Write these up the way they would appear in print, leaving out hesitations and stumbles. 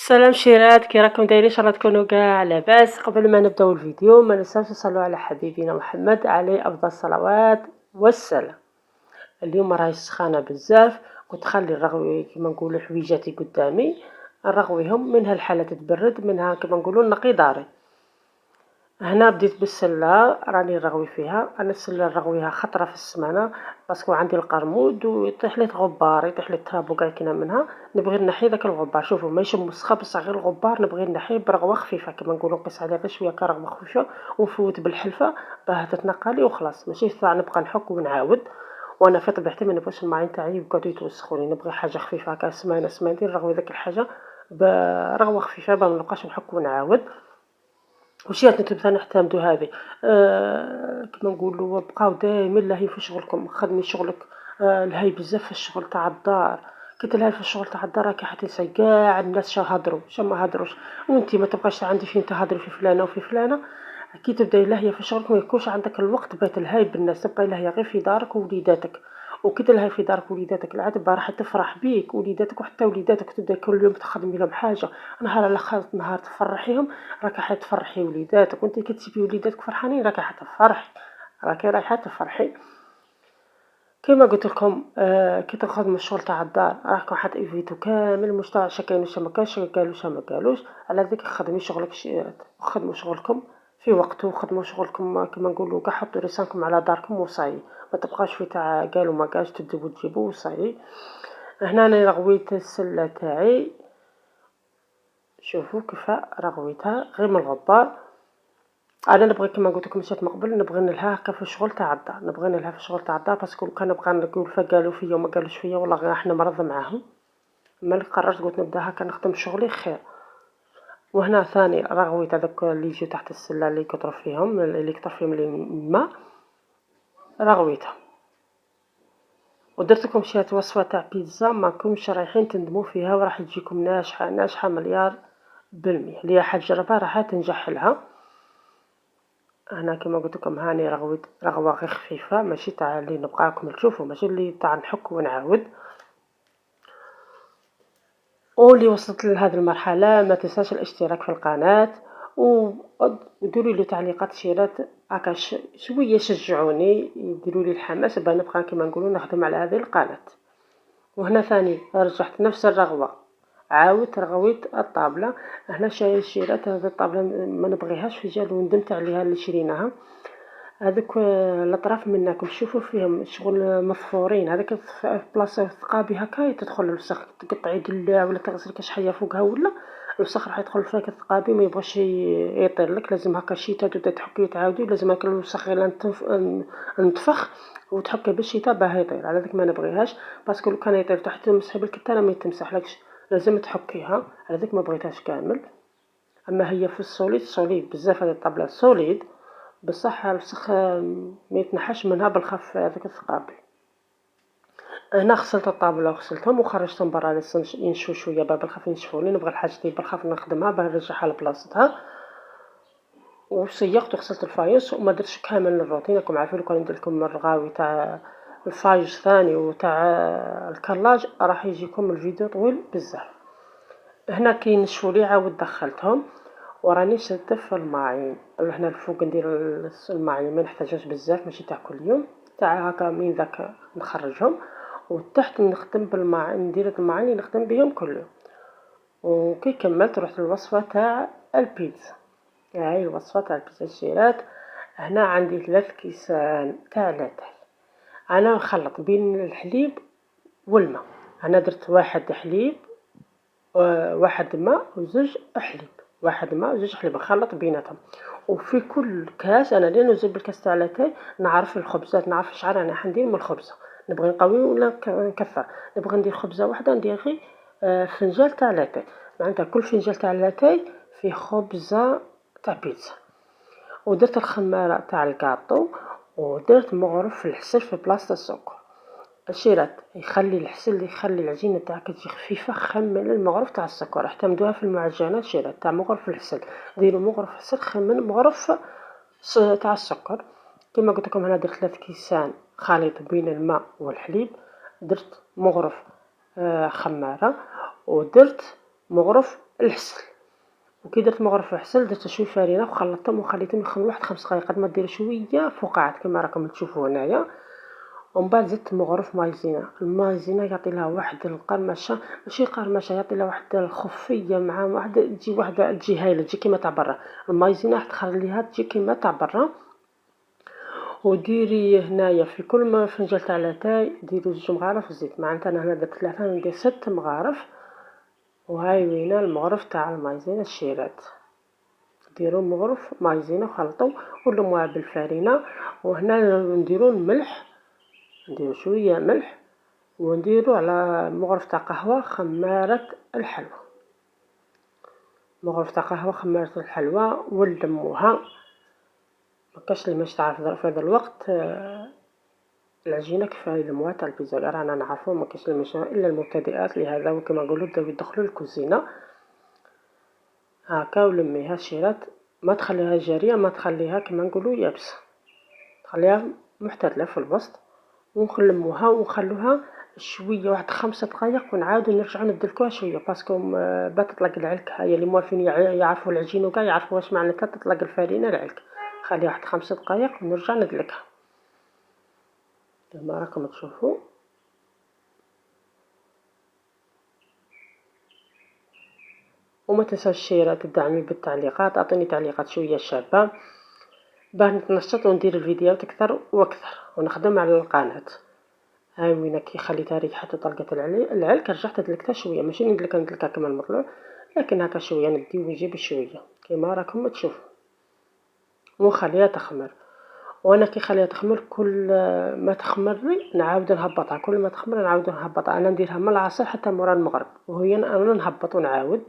السلام شيرات، كي راكم دايرين؟ ان شاء الله تكونوا كاع لاباس. قبل ما نبداو الفيديو ما ننساوش نصلوا على حبيبنا محمد عليه افضل الصلوات والسلام. اليوم راهي سخانه بزاف، كنت خلي الرغوي كما نقولوا حويجاتي قدامي نرغويهم، منها الحاله تتبرد، منها كما نقولوا نقي داري. هنا بديت بالسله راني نرغوي فيها. انا السله نرغويها خطره في السمانه باسكو عندي القرمود ويطيح لي غبار، يطيح لي التراب وكاع كينا منها. نبغي نحي داك الغبار، شوفوا ماشي مسخه بصح غير الغبار نبغي نحيه برغوه خفيفه كما نقولوا، نقيس عليها غير شويه كرغوه خفيفه ونفوت بالحلفه باه تتنقى لي وخلاص، ماشي تاع نبقى نحك ونعاود. وانا في طبيعتي ما نبغيش الماعين تاعي يقعدوا يتوسخوني، نبغي حاجه خفيفه هكا سمانه سمانتين نرغوي داك الحاجه برغوه خفيفه باه ما نبقاش نحك ونعاود. وشيات نتوما ثاني نعتمدوا هذه. كما نقولوا بقاو دائما لاهي في شغلكم، خدمي شغلك. لهي بزاف في الشغل تاع الدار، كي تلهي في الشغل تاع الدار راكي حتنسى كاع الناس شا هضروا شا ما هضروش، وانتي ما تبقاش عندي فين تهضري في فلانه وفي فلانه. كي تبداي لاهيه في شغلك ما يكونش عندك الوقت باه تلهي بالناس، تبقاي لاهيه غير في دارك ووليداتك. وكي تلهي في دارك ووليداتك العاد راح تفرح بيك وليداتك، وحتى وليداتك تبدا كل يوم تخدمي لهم حاجه، نهار على خالص نهار تفرحيهم راكي حتفرحي وليداتك. وانت كي تشوفي وليداتك فرحانين راكي حتفرحي، راكي رايحه تفرحي. كما قلت لكم كي تخدموا الشغل تاع الدار راكم حتيفيتو كامل المجتمع، شا كاين وشا ما كانش، شا قالوا شا ما قالوش. على ذيك خدمي شغلك خدموا شغلكم في وقته، خدموا شغلكم كما نقولوا كاع حطوا لسانكم على داركم وصاي، ما تبقاش في تاع قالوا ما قالش تدبوا تجيبوا وصاي. هنا انا رغويت السله تاعي، شوفوا كيف رغويتها غير من الغبار. انا نبغي كما قلت لكم مشيت من قبل نبغي نلها هكا في الشغل تاع الدار، نبغي نلها في الشغل تاع الدار باسكو كان نبقى نقول فقالوا فيا وما قالوش فيا والله غير احنا مرض معاهم. ملي قررت قلت نبدا هكا نخدم شغلي خير. وهنا ثاني رغويت هذوك اللي يجيو تحت السله اللي كثر فيهم اللي كثر فيهم الماء رغويتهم. ودرت لكم شي وصفه تاع بيتزا ما كنتش رايحين تندموا فيها وراح تجيكم ناجحه ناجحه مليار بالمية، اللي راح تجربها راح تنجح لها. انا كما قلت لكم هاني رغويت رغوه غير خفيفه، ماشي تاع اللي نبقاكم تشوفوا، ماشي اللي تاع نحك ونعاود. واللي وصلت لهذه المرحله ما تنساش الاشتراك في القناه وديروا لي تعليقات شيرات هكا شويه شجعوني، يديروا لي الحماس باه نبقى كما نقولوا نخدم على هذه القناه. وهنا ثاني رجعت نفس الرغوه، عاودت رغويت الطابله. هنا شيرات هذه الطابله ما نبغيهاش في جال وندمت عليها اللي شريناها. هذوك الاطراف منكم شوفوا فيهم شغل مفورين، هذاك في بلاصه ثقابي هكا تدخل الوسخ، تقطعي دلة ولا تغسلي كاش حاجه فوقها ولا الوسخ راح يدخل فيك الثقابي ما يبغاش يطير لك. لازم هكا الشيتا تبدا تحكي تعاودي، لازم هكا الوسخ غير نتفخ وتحكي بالشيتا باه يطير. على ذاك ما نبغيهاش باسكو لو كان يطير تحت تمسحي بالكتانه ما يتمسحلكش، لازم تحكيها. على ذاك ما بغيتهاش كامل. اما هي في السوليد سوليد بزاف، هذه الطابله سوليد بصح الوسخ ما يتنحاش منها بالخف هذاك الثقابي. انا غسلت الطابله وغسلتهم وخرجتهم برا ينشفوا شويه باه بالخف ينشفوا لي، نبغي الحاجه دي بالخف نخدمها باه نرجعها لبلاصتها. وسيقت وغسلت الفايوس وما درتش كامل الروتين، راكم عارفين كون ندير لكم الرغاوي تاع الفايوس ثاني وتاع الكلاج راح يجيكم الفيديو طويل بزاف. هنا كي نشفوا لي عاود دخلتهم وراني شاده في الماعين. هنا الفوق ندير الماعين ما نحتاجهاش بزاف ماشي تاع كل يوم، تاع هكا من ذاك نخرجهم. وتحت نخدم بالماعين، ندير الماعين اللي نخدم بهم كل يوم. وكي كملت رحت للوصفه تاع البيتزا. هاي الوصفه تاع البيتزا الشيرات. هنا عندي 3 كيسان تاع لاتاي، انا نخلط بين الحليب والماء. انا درت 1 حليب 1 ماء وزوج حليب، 1 ماء وزوج حليب نخلط بيناتهم. وفي كل كاس انا اللي نوزن بالكاس تاع لاتاي نعرف الخبزات، نعرف شحال انا حندير من الخبزه، نبغي نقوي ولا نكثر. نبغي ندير خبزه واحده ندير غير فنجال تاع لاتاي، معناتها كل فنجال تاع لاتاي فيه خبزه تاع بيتزا. ودرت الخماره تاع الكاطو ودرت مغرف الحسل في بلاصه السكر. الشيرات يخلي الحسل يخلي العجينه تاعك تجي خفيفه، خمن المغرف تاع السكر، اعتمدوها في المعجنات شيرات تاع مغرف الحسل، ديروا مغرف الحسل خمن مغرف تاع السكر. كما قلت لكم انا درت 3 كيسان خليط بين الماء والحليب، درت مغرف خماره ودرت مغرف العسل. وكي درت مغرف عسل درت شويه فرينه وخلطتهم وخليتهم يخمروا واحد 5 دقائق قد ما ديروا شويه فقاعات كما راكم تشوفوا هنايا. ومن بعد زدت مغرف مايزينا. المايزينا يعطي لها واحد القرمشه، ماشي قرمشه، يعطي لها واحد الخفيه مع واحد تجي هايله، تجي كيما تاع برا. المايزينا تخليها تجي كيما تاع برا. وديري هنايا في كل فنجان تاع لاتاي ديري 2 مغارف زيت. معناتها انا هنا درت 3، ندير 6 مغارف. وهاي وين المغرف تاع المايزينا الشيرات. ديروا مغرف مايزينا وخلطوا ولموها بالفرينه. وهنا نديروا الملح، نديروا شويه ملح، ونديروا على مغرف تاع قهوه خماره الحلوى. مغرف تاع قهوه خماره الحلوى ولموها. مكاش اللي مش تعرف في هذا الوقت العجينه كيفاه يلموها تاع البيتزا، رانا نعرفوا مكاش اللي مش الا المبتدئات، لهذا وكما نقولوا بداو يدخلوا الكوزينه. هاكا ولميها شيرات، ما تخليها جاريه، ما تخليها كما نقولوا يابسه، خليها محتدله في الوسط. ونلموها ونخلوها شويه واحد 5 دقائق ونعاودو نرجعو ندلكوها شويه باسكو باه تطلق العلك. هيا اللي موالفين يعرفوا العجين وكاع يعرفوا واش معناتها تطلق الفرينه العلك. خليها واحد 5 دقائق ونرجع ندلكها كما راكم تشوفوا. وما تنساوش الشيرة تدعمي بالتعليقات، اعطوني تعليقات شويه شابه باه نتنشط وندير الفيديوهات اكثر واكثر ونخدم على القناه. هاي وين كي خليتها ريحت وطلقت العلك رجعت دلكتها شويه، ماشي ندلكها كما المطلوب، لكن هكا شويه ندي ونجيب شويه كما راكم تشوفوا. ونخليها تخمر. وانا كي خليها تخمر كل ما تخمرني نعاود نهبطها، كل ما تخمر نعاود نهبطها. انا نديرها من العصر حتى مورا المغرب، وهي انا نهبط ونعاود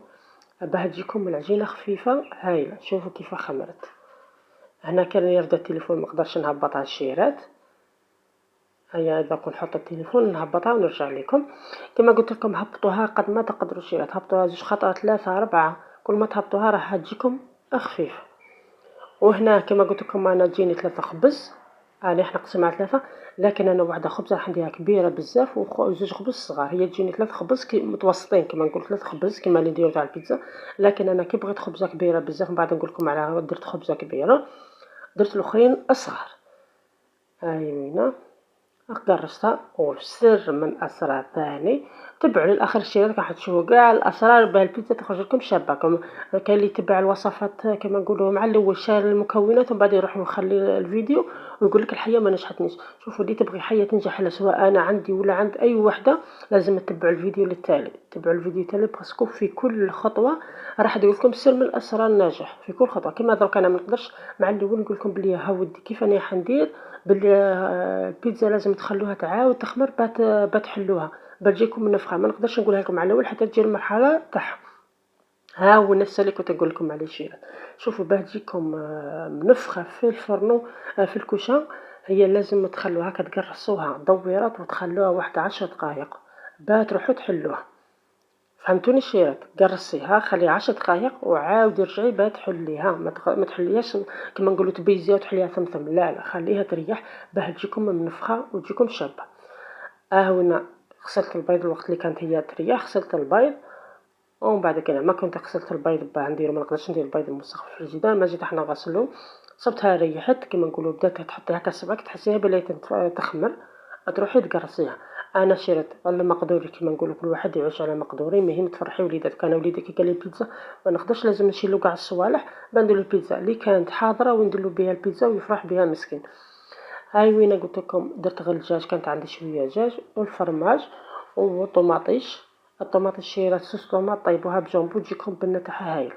باه تجيكم العجينه خفيفه هايله. شوفوا كيف خمرت. هنا كان يرد التليفون مقدرش نهبطها الشيرات. هيا درك نحط التليفون نهبطها ونرجع لكم. كما قلت لكم هبطوها قد ما تقدروا الشيرات، هبطوها 2 خطرات 3 4، كل ما تهبطوها راح تجيكم خفيفه. وهنا كما قلت لكم انا تجيني 3 خبز، انا احنا نقسمها على 3، لكن انا واحده خبزه راح نديرها كبيره بزاف وزوج خبز صغار. هي تجيني 3 خبز متوسطين كما نقول 3 خبز كما اللي نديرو تاع البيتزا، لكن انا كي بغيت خبزه كبيره بزاف من بعد نقول لكم على درت خبزه كبيره، درت الاخرين اصغر. هاي وينه قرصتها. والسر من اسرار ثاني، تبعوا للاخر الشيء راح تشوفوا كاع الاسرار باه البيتزا تخرج لكم شابه. كاين اللي يتبع الوصفات كما نقولوا مع الاول شال المكونات ومن بعد يروح يخلي الفيديو ويقول لك الحيه ما نجحتنيش. شوفوا اللي تبغي حيه تنجح لها سواء انا عندي ولا عند اي وحده لازم تتبعوا الفيديو للتالي، تتبعوا الفيديو التالي باسكو في كل خطوه راح تقول لكم سر من اسرار النجاح في كل خطوه. كما درك انا ما نقدرش مع الاول نقول لكم بلي ها ودي كيف انا حندير بلي البيتزا لازم تخلوها تعاود تخمر باه تحلوها باه تجيكم منفخه. ما نقدرش نقولها لكم على الاول حتى تجي المرحله تاعها. ها هو نفس اللي كنت نقول لكم عليه شيء. شوفوا باه تجيكم منفخه في الفرن في الكوشه، هي لازم تخلوها هكا تقرصوها دويرات وتخلوها واحد 10 دقائق باه تروحوا تحلوها. فهمتوني الشيرات؟ قرصيها خليها 10 دقائق وعاودي رجعي باه تحليها. ما تحليهاش كما نقولوا تبيزيها وتحليها ثمثم، لا خليها تريح باه تجيكم منفخه وتجيكم شابه. هنا غسلت البيض الوقت اللي كانت هي تريح، غسلت البيض ومن بعد كده ما كنت غسلت البيض باه نديرو، ما نقدرش ندير البيض المسخ في الفريجيدار، ما جيت احنا غسلو صبتها ريحت كما نقولوا بدات تحطيها هكا صبعك تحسيها بلي تخمر تروحي تقرصيها. انا شريت على مقدوري كما نقولوا كل واحد يعيش على مقدوري، مهم تفرحي وليداتك. انا وليدي كي قال لي البيتزا ما نقدرش لازم نشيلو كاع الصوالح باه نديرو البيتزا اللي كانت حاضره ونديرو بها البيتزا ويفرح بها مسكين. هاي وين قلت لكم درت غير الدجاج، كانت عندي شويه دجاج والفرماج وطوماطيش. الطوماطيش شيرات صوص طوماط طيبوها بجونبو تجيكم بنه تاعها هايله،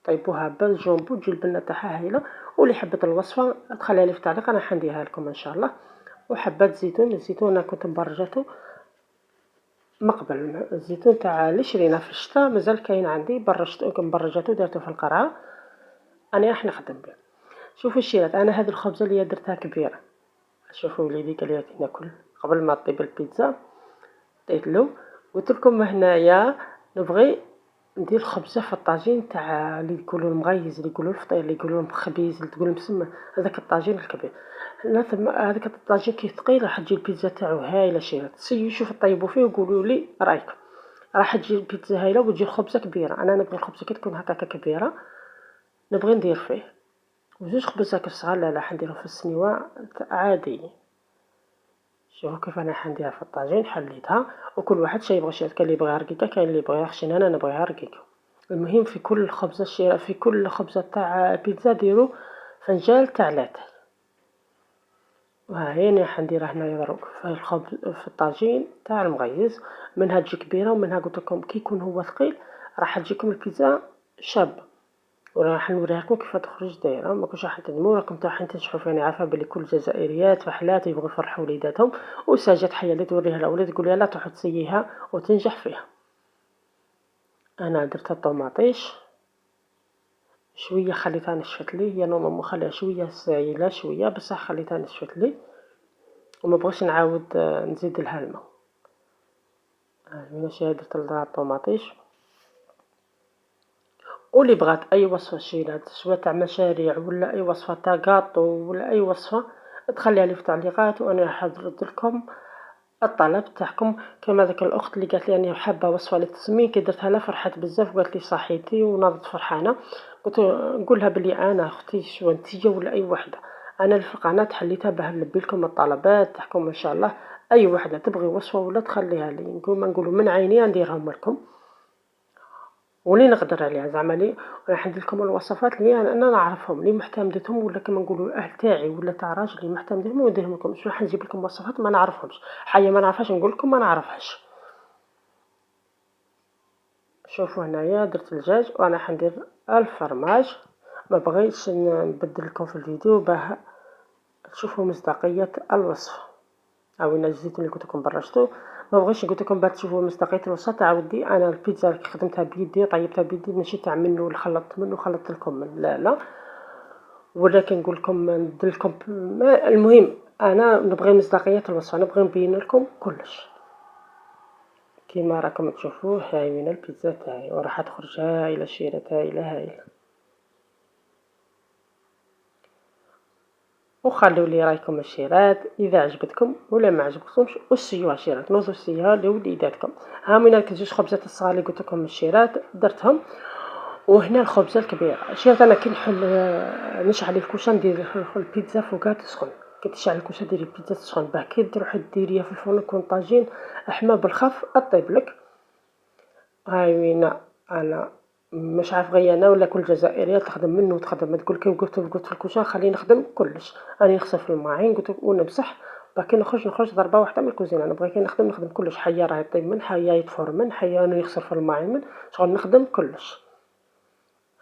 طيبوها بالجونبو تجي البنه تاعها هايله. واللي حبت الوصفه تخليها لي في التعليق انا حنديها لكم ان شاء الله. وحبات زيتون، الزيتون انا كنت مبرجته مقبل، الزيتون تاع اللي شرينا في الشتاء مازال كاين عندي، مبرجته درته في القرعه انا راح نخدم به. شوفوا الشيرات انا هذه الخبزه اللي درتها كبيره، شوفوا وليدي قال لي ناكل قبل ما طيب البيتزا ديت له. قلت لكم هنايا نبغي ندير خبزه في الطاجين تاع اللي يقولوا المغيز، اللي يقولوا الفطير، اللي يقولوا المخبيز، اللي تقول مسمى هذاك الطاجين الكبير. هذاك الطاجين كي ثقيل راح تجي البيتزا تاعو هايله شيرات. سيو شوف طيبوا فيه وقولوا لي رايكم. راح تجي البيتزا هايله وتجي الخبزه كبيره. انا نبغي الخبزه كي تكون هكاك كبيره، نبغي ندير فيه وزوج خبزات صغار. لا حنديرهم في السنيوه عادي. شوفوا كيف انا حنديرها في الطاجين. حليتها وكل واحد شي يبغي شي، كاين اللي يبغيها رقيقه، كاين اللي يبغيها خشنه، انا نبغيها رقيقه. المهم في كل خبزه في كل خبزه تاع بيتزا ديروا فنجان تاع لاتاي. وها هي انا حنديرها هنايا دروك في الخبز في الطاجين تاع المغيز. منها تجي كبيره ومنها قلت لكم كي يكون هو ثقيل راح تجيكم البيتزا شابه. وراح نوريها لكم كيف تخرج دايره، ما كنتش راح تندموا راكم رايحين تنجحوا فيها. انا عارفه بلي كل الجزائريات فحلات يبغوا يفرحوا وليداتهم، وساجات حيه اللي توريها الاولاد تقول لها لا تروح تسييها وتنجح فيها. انا درت الطوماطيش شويه خليتها نشفت لي، هي نورمالمون خليها شويه سايله شويه بصح خليتها نشفت لي وما بغيتش نعاود نزيد لها الماء. ماشي درت لها الطوماطيش. واللي بغات اي وصفه شيلات سواء تاع مشاريع ولا اي وصفه تاع كاطو ولا اي وصفه تخليها لي في التعليقات وانا راح نرد لكم الطلب تاعكم. كما ذاك الاخت اللي قالت لي اني حابه وصفه للتسمين كي درتها لها فرحت بزاف وقالت لي صحيتي وناضت فرحانه. قلت نقولها بلي انا اختي شو انتيه ولا اي وحده، انا في القناه حليتها باه نلبي لكم الطلبات تاعكم ان شاء الله. اي وحده تبغي وصفه ولا تخليها لي نقول ما نقولوا من عيني نديرهم لكم ولي نقدر عليها. زعما لي راح ندير لكم الوصفات اللي انا نعرفهم لي محتمدتهم ولا كما نقولوا الاهل تاعي ولا تاع راجلي محتمدهم ونديرهم لكم. مش راح نجيب لكم وصفات ما نعرفهمش، حاجه ما نعرفهاش نقول لكم ما نعرفهاش. شوفوا هنايا درت الدجاج وانا حندير الفرماج. ما بغيتش نبدل لكم في الفيديو باه تشوفوا مصداقيه الوصفه. عاونا الزيت اللي قلت لكم برشتو، ما بغيتش قلت لكم باش تشوفوا مصداقيه الوصفه تاع ودي. انا البيتزا اللي خدمتها بيدي طيبتها بيدي ماشي تاع منو اللي خلطت منو خلطت لكم من لا لا، ولكن نقول لكم ندير لكم المهم انا نبغي مصداقيه الوصفه، نبغي نبين لكم كلش. كيما راكم تشوفوا هاي من البيتزا تاعي وراح تخرج هايله شيرات هايله هايله. وخلوا لي رايكم الشيرات اذا عجبتكم ولا ما عجبتكمش وسيوها شيرات نوضوا سيها لوليداتكم. ها من كزوج خبزات الصغار اللي قلت لكم الشيرات درتهم. وهنا الخبزه الكبيره شيرات انا كي نحل نشعل الكوشه ندير البيتزا فوقها تسخن. كي تشعل الكوشه ديري البيتزا تسخن باه كي تروحي ديريها في الفرن يكون طاجين احمر بالخف اطيب لك. هاي وين انا مش عارف غير انا ولا كل جزائريه تخدم منه وتخدم ما تقول كي قلت في الكوشه خليني نخدم كلش. راني نغسل في الماعين قلت ونمسح باكي نخرج ضربه واحده من الكوزينه. انا بغيت نخدم كلش، حيه راه يطيب من حيه يتفور من حيه انا يغسل في الماعين من شغل نخدم كلش.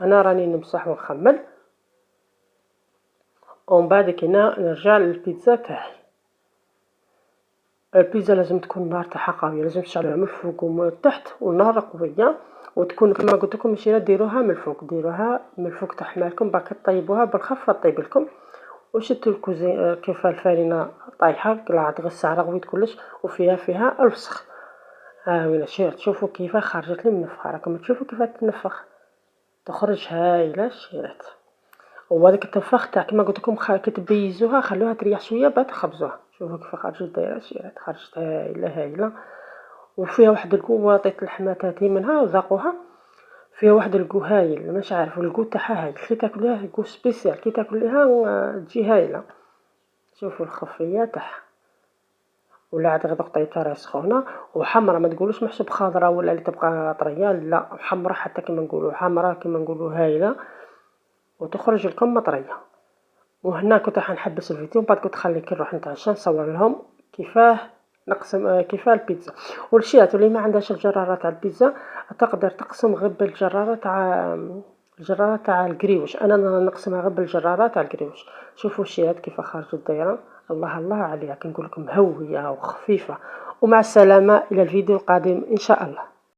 انا راني نمسح ونخمل ومن بعد كنا نرجع للبيتزا تاعي. البيتزا لازم تكون النار تاعها قويه، لازم تشعلوها من الفوق ومن التحت والنار قويه وتكون كما قلت لكم ماشي ديروها من الفوق، ديروها من الفوق تاع حمالكم باك طيبوها بالخف طيب لكم. وشدوا الكوزين كيف الفرينه طايحه طلعت غير السعره غويت كلش وفيها الوسخ. ها وين شوفوا كيف خرجت لي منفخه، راكم تشوفوا كيف تنفخ تخرج هايله شيرات. وهذيك التنفخ تاع كما قلت لكم كي تبيزوها خلوها تريح شويه بعد تخبزوها. شوفوا كيف خرجت دايره شيرات خرجت هايله هايله. وفيها واحد القوه عطيت لحماتاتي منها وذاقوها فيها واحد القو هايل مش عارف القو تاعها هايل كي تاكليها القو سبيسيال كي تاكليها تجي هايله. شوفوا الخفيه تاعها ولا عاد غدا طيبتها راه سخونه وحمرا ما تقولوش محسوب خضراء ولا اللي تبقى طريه لا حمرا حتى كما نقولوا حمرا كما نقولوا هايله وتخرج لكم مطريه. وهنا كنت راح نحبس الفيديو بعد كنت خلي كي نروح نتعشى نصور لهم كيفاه نقسم كيفاه البيتزا. والشيات اللي ما عندهاش الجراره تاع البيتزا تقدر تقسم غير بالجراره تاع الكريوش. انا نقسمها غير بالجراره تاع الكريوش. شوفوا الشيات كيف خرجت دايره الله الله عليها كنقول لكم هويه وخفيفه. ومع السلامه الى الفيديو القادم ان شاء الله.